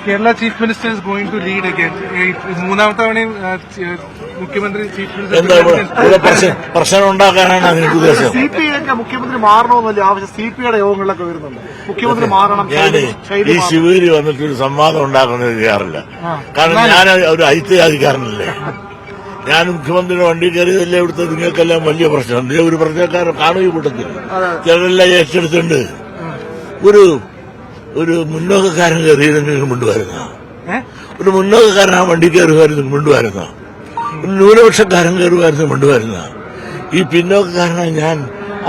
Kerala Chief Minister is going to lead again. മൂന്നാമത്തെ തവണയും മുഖ്യമന്ത്രി ചീഫ് മിനിസ്റ്റർ പ്രശ്നം ഉണ്ടാക്കാനാണ് അതിന്റെ ഉദ്ദേശം. CPI മുഖ്യമന്ത്രി മാറണമെന്നല്ലേ ആവശ്യം? CPIയുടെ യോഗങ്ങളിലൊക്കെ വരുന്നുണ്ട് മുഖ്യമന്ത്രി മാറണം. ഞാൻ ഈ ശിവഗിരി വന്നിട്ട് ഒരു സംവാദം ഉണ്ടാക്കുന്നത് ചെയ്യാറില്ല. കാരണം ഞാൻ ഒരു ഐത്യജാതിക്കാരനല്ലേ. ഞാൻ മുഖ്യമന്ത്രിയുടെ വണ്ടി കയറിയതല്ലേ ഇവിടുത്തെ നിങ്ങൾക്കെല്ലാം വലിയ പ്രശ്നം. ഒരു പ്രശ്നക്കാരൻ കാണുകയും കൂട്ടത്തിൽ ചിലരെല്ലാം ഏറ്റെടുത്തിട്ടുണ്ട്. ഒരു മുന്നോക്കക്കാരൻ കയറിയതെങ്കിലും കൊണ്ടുവരുന്ന ഒരു മുന്നോക്കക്കാരൻ ആ വണ്ടി കയറുമായിരുന്നു കൊണ്ടുവരുന്ന ഒരു ന്യൂനപക്ഷക്കാരൻ കയറുമായിരുന്നു കൊണ്ടുവരുന്ന ഈ പിന്നോക്കക്കാരനാണ് ഞാൻ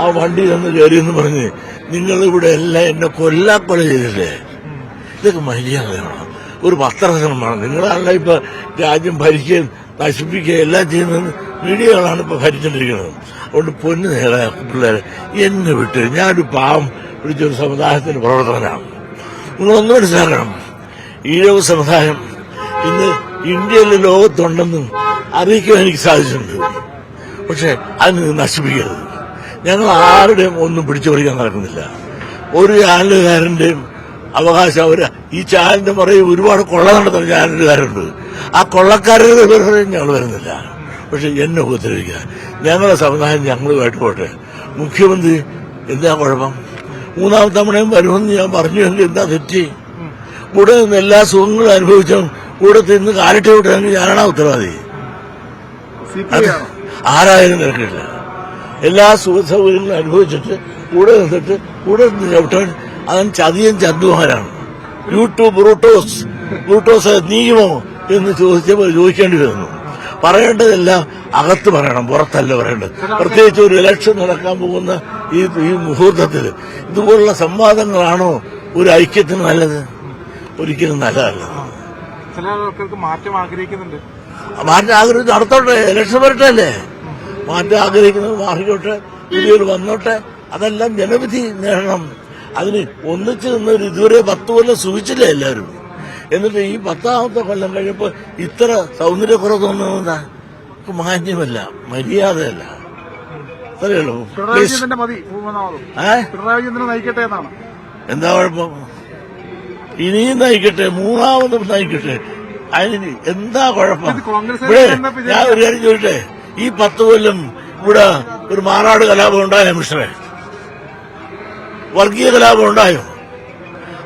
ആ വണ്ടി നിന്ന് കയറിയെന്ന് പറഞ്ഞ് നിങ്ങളിവിടെ എല്ലാം എന്നെ കൊല്ലാക്കൊല ചെയ്തില്ലേ? ഇതൊക്കെ മര്യാദയാണ്. ഒരു പത്രശ്രമമാണ്. നിങ്ങളല്ല ഇപ്പൊ രാജ്യം ഭരിക്കുകയും നശിപ്പിക്കുകയും എല്ലാം ചെയ്യുന്നത് മീഡിയകളാണ് ഇപ്പൊ ഭരിച്ചിട്ടിരിക്കുന്നത്. അതുകൊണ്ട് പൊന്നു നേടാ പിള്ളേരെ എന്നെ വിട്ട് ഞാനൊരു പാവം പിടിച്ചൊരു സമുദായത്തിന്റെ പ്രവർത്തകനാണ്. നിങ്ങളൊന്നും മനസ്സിലാക്കണം, ഈഴവ സമുദായം ഇന്ന് ഇന്ത്യയിലെ ലോകത്തുണ്ടെന്നും അറിയിക്കാൻ എനിക്ക് സാധിച്ചിട്ടുണ്ട്. പക്ഷെ അതിന് നശിപ്പിക്കരുത്. ഞങ്ങൾ ആരുടെയും ഒന്നും പിടിച്ചു പറിക്കാൻ നടക്കുന്നില്ല. ഒരു ചാനലുകാരന്റെയും അവകാശം ഈ ചാനലിന്റെ പുറകെ ഒരുപാട് കൊള്ള നടത്തുന്ന ചാനലുകാരുണ്ട്. ആ കൊള്ളക്കാരുടെ പേരും ഞങ്ങൾ വരുന്നില്ല. പക്ഷെ എന്നെ ഉപദ്രവിക്കുക ഞങ്ങളുടെ സമുദായം ഞങ്ങളുമായിട്ട് പോട്ടെ. മുഖ്യമന്ത്രി എന്താ കുഴപ്പം? മൂന്നാമത്തെ തവണയും വരുമെന്ന് ഞാൻ പറഞ്ഞെങ്കിൽ എന്താ തെറ്റി? കൂടെ നിന്ന് എല്ലാ സുഖങ്ങളും അനുഭവിച്ചും കൂടെ തിന്ന് കാലിട്ട് വിട്ടാണെങ്കിൽ ഞാനാണ് ഉത്തരവാദി. ആരായാലും നിരക്കില്ല. എല്ലാ സുഖ സൗകര്യങ്ങളും അനുഭവിച്ചിട്ട് കൂടെ നിന്നിട്ട് കൂടെ നിന്ന് ചവിട്ടാൻ അവൻ ചതിയൻ ചന്തുമാരാണ്. ബ്രൂട്ടോസ് നീയുമോ എന്ന് ചോദിക്കേണ്ടി വരുന്നു. പറയേണ്ടതെല്ലാം അകത്ത് പറയണം, പുറത്തല്ല പറയേണ്ടത്. പ്രത്യേകിച്ച് ഒരു ഇലക്ഷൻ നടക്കാൻ പോകുന്ന ഈ മുഹൂർത്തത്തിൽ ഇതുപോലുള്ള സംവാദങ്ങളാണോ ഒരു ഐക്യത്തിന് നല്ലത്? ഒരിക്കലും നല്ലതല്ല. ചില ആൾക്കാർക്ക് മാറ്റം ആഗ്രഹിക്കുന്നുണ്ട്. മാറ്റം ആഗ്രഹിച്ച് നടത്തോട്ടെ, ഇലക്ഷൻ വരട്ടല്ലേ. മാറ്റം ആഗ്രഹിക്കുന്നത് മാറിക്കോട്ടെ, പുതിയൊരു വന്നോട്ടെ. അതെല്ലാം ജനവിധി നേടണം. അതിന് ഒന്നിച്ച് നിന്നൊരു ഇതുവരെ 10 കൊല്ലം സുഖിച്ചില്ലേ എല്ലാവരും. എന്നിട്ട് ഈ 10ാമത്തെ കൊല്ലം കഴിയുമ്പോൾ ഇത്ര സൗന്ദര്യക്കുറവ് തോന്നുന്നതാ? മാന്യമല്ല, മര്യാദയല്ല. അത്രയുള്ളൂ. എന്താ കുഴപ്പം? ഇനിയും നയിക്കട്ടെ, മൂന്നാമതും നയിക്കട്ടെ. അതിന് എന്താ കുഴപ്പം? ഇവിടെ ഞാൻ ഒരു കാര്യം ചോദിട്ടെ, ഈ 10 കൊല്ലം ഇവിടെ ഒരു മാറാട് കലാപം ഉണ്ടായോ മിസ്റ്ററെ? വർഗീയ കലാപം ഉണ്ടായോ?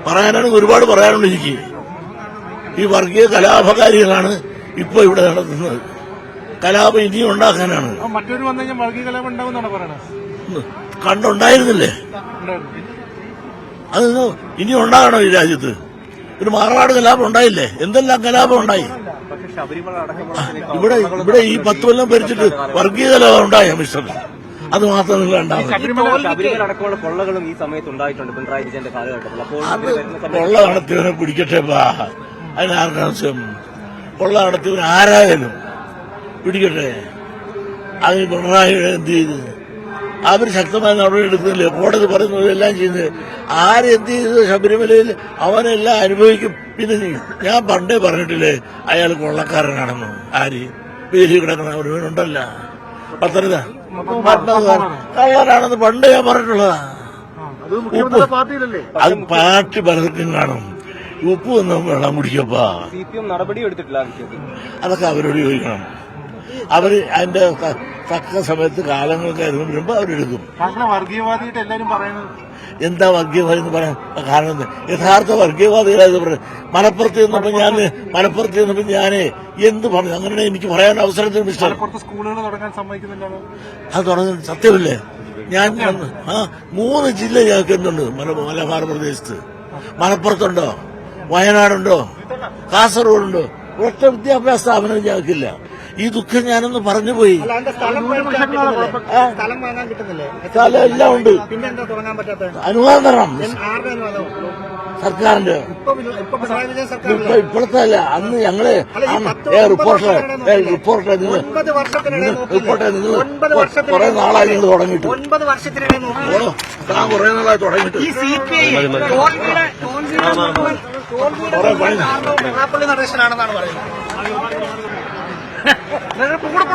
പറയാനാണെങ്കിൽ ഒരുപാട് പറയാനുണ്ട് എനിക്ക്. ഈ വർഗീയ കലാപകാരികളാണ് ഇപ്പൊ ഇവിടെ നടത്തുന്നത്. കലാപം ഇനിയും ഉണ്ടാക്കാനാണ്. മറ്റൊരു വന്നു കഴിഞ്ഞാൽ വർഗീയ കലാപം ഉണ്ടാവുമെന്നാണ് പറയുന്നത്. കണ്ടുണ്ടായിരുന്നില്ലേ? അത് ഇനി ഉണ്ടാകണോ ഈ രാജ്യത്ത്? ഒരു മാറാട് കലാപം ഉണ്ടായില്ലേ? എന്തെല്ലാം കലാപം ഉണ്ടായി ഇവിടെ ഈ 10 കൊല്ലം ഭരിച്ചിട്ട് വർഗീയ കലാപം ഉണ്ടായോ മിസ്റ്റർ? അത് മാത്രം നിങ്ങൾ അടക്കമുള്ള കൊള്ളകളും ഈ സമയത്ത് ഉണ്ടായിട്ടുണ്ട് പിണറായി വിജയന്റെ കാലഘട്ടത്തിൽ. അത് കൊള്ള നടത്തിയവനെ പിടിക്കട്ടെപ്പാ. അതിനാർക്കാവശ്യം? കൊള്ള നടത്തിയവൻ ആരായാലും പിടിക്കട്ടെ. അതിന് പിണറായി എന്ത് ചെയ്ത്? അവർ ശക്തമായ നടപടി എടുക്കുന്നില്ലേ? കോടതി പറയുന്നത് എല്ലാം ചെയ്യുന്നത്. ആരെന്ത് ചെയ്ത് ശബരിമലയിൽ അവനെല്ലാം അനുഭവിക്കും. പിന്നെ ഞാൻ പണ്ടേ പറഞ്ഞിട്ടില്ലേ അയാൾ കൊള്ളക്കാരനാണെന്ന്? ആര് പേര് കിടക്കുന്ന ഒരുവനുണ്ടല്ല പത്തനംതിട്ട കള്ളനാണെന്ന് പണ്ടേ ഞാൻ പറഞ്ഞിട്ടുള്ളതാ. അത് പാർട്ടി പലർക്കും കാണും. ഉപ്പ് ഒന്നും വെള്ളം കുടിക്കപ്പാ. നടപടി എടുത്തിട്ടില്ല. അതൊക്കെ അവരോട് ചോദിക്കണം. അവര് അതിന്റെ തക്ക സമയത്ത് കാലങ്ങൾക്ക് വരുമ്പോ അവരെടുക്കും. വർഗീയവാദിയായിട്ട് എല്ലാവരും പറയുന്നത് എന്താ വർഗീയവാദി എന്ന് പറയാൻ കാരണം? യഥാർത്ഥ വർഗീയവാദികളായത് മലപ്പുറത്ത് ചെന്നപ്പോ ഞാന് എന്ത് പറഞ്ഞു? അങ്ങനെ എനിക്ക് പറയാൻ അവസരത്തിൽ മിസ്റ്റർ സ്കൂളുകൾ തുടങ്ങാൻ സമ്മതിക്കുന്നില്ല. അത് തുടങ്ങുന്നത് സത്യമല്ലേ? ഞാൻ 3 ജില്ല ഞങ്ങൾക്ക് എന്തുണ്ട് മലബാർ പ്രദേശത്ത്? മലപ്പുറത്തുണ്ടോ? വയനാടുണ്ടോ? കാസർഗോഡുണ്ടോ? ഒറ്റ വിദ്യാഭ്യാസ സ്ഥാപനം ഞങ്ങൾക്കില്ല. ഈ ദുഃഖം ഞാനൊന്ന് പറഞ്ഞുപോയി. സ്ഥലം എല്ലാം ഉണ്ട്. അനുവാദം തരണം സർക്കാരിന്റെ. ഇപ്പോഴത്തെ അല്ല, അന്ന് ഞങ്ങള് റിപ്പോർട്ടറെ നിങ്ങൾ കുറെ നാളായി നിങ്ങൾ തുടങ്ങിയിട്ട്. കുറെ നാളായി തുടങ്ങിയിട്ട് നടേശനാണെന്നാണ് പറയുന്നത്. കൂടെ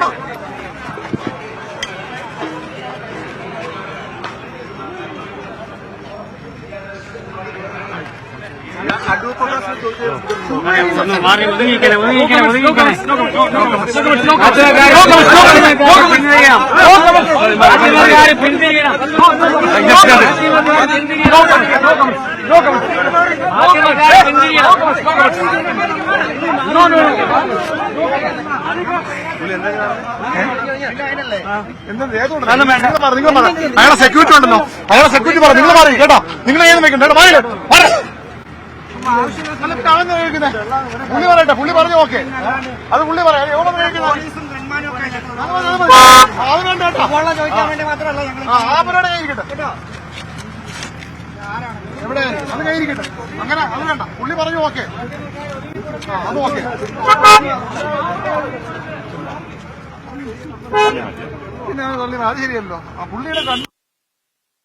അയാളെ സെക്യൂരിറ്റി ഉണ്ടല്ലോ, അയാളെ സെക്യൂരിറ്റി പറഞ്ഞു നിങ്ങൾ മാറി കേട്ടോ, നിങ്ങൾ ഏത് വെക്കണ്ട പുള്ളി പറയട്ടെ, പുള്ളി പറഞ്ഞു ഓക്കെ, അത് പുള്ളി പറയാം. എവിടെ കഴിക്കുന്നത് അത് വേണ്ട കേട്ടോ, ആ പരിപാടി കഴിക്കട്ടെ എവിടെ അത് കഴിക്കട്ടെ, അങ്ങനെ അത് വേണ്ട, പുള്ളി പറഞ്ഞു ഓക്കെ, അത് ഓക്കെ. പിന്നെ അത് ശരിയല്ലോ, ആ പുള്ളിയുടെ കണ്ണ്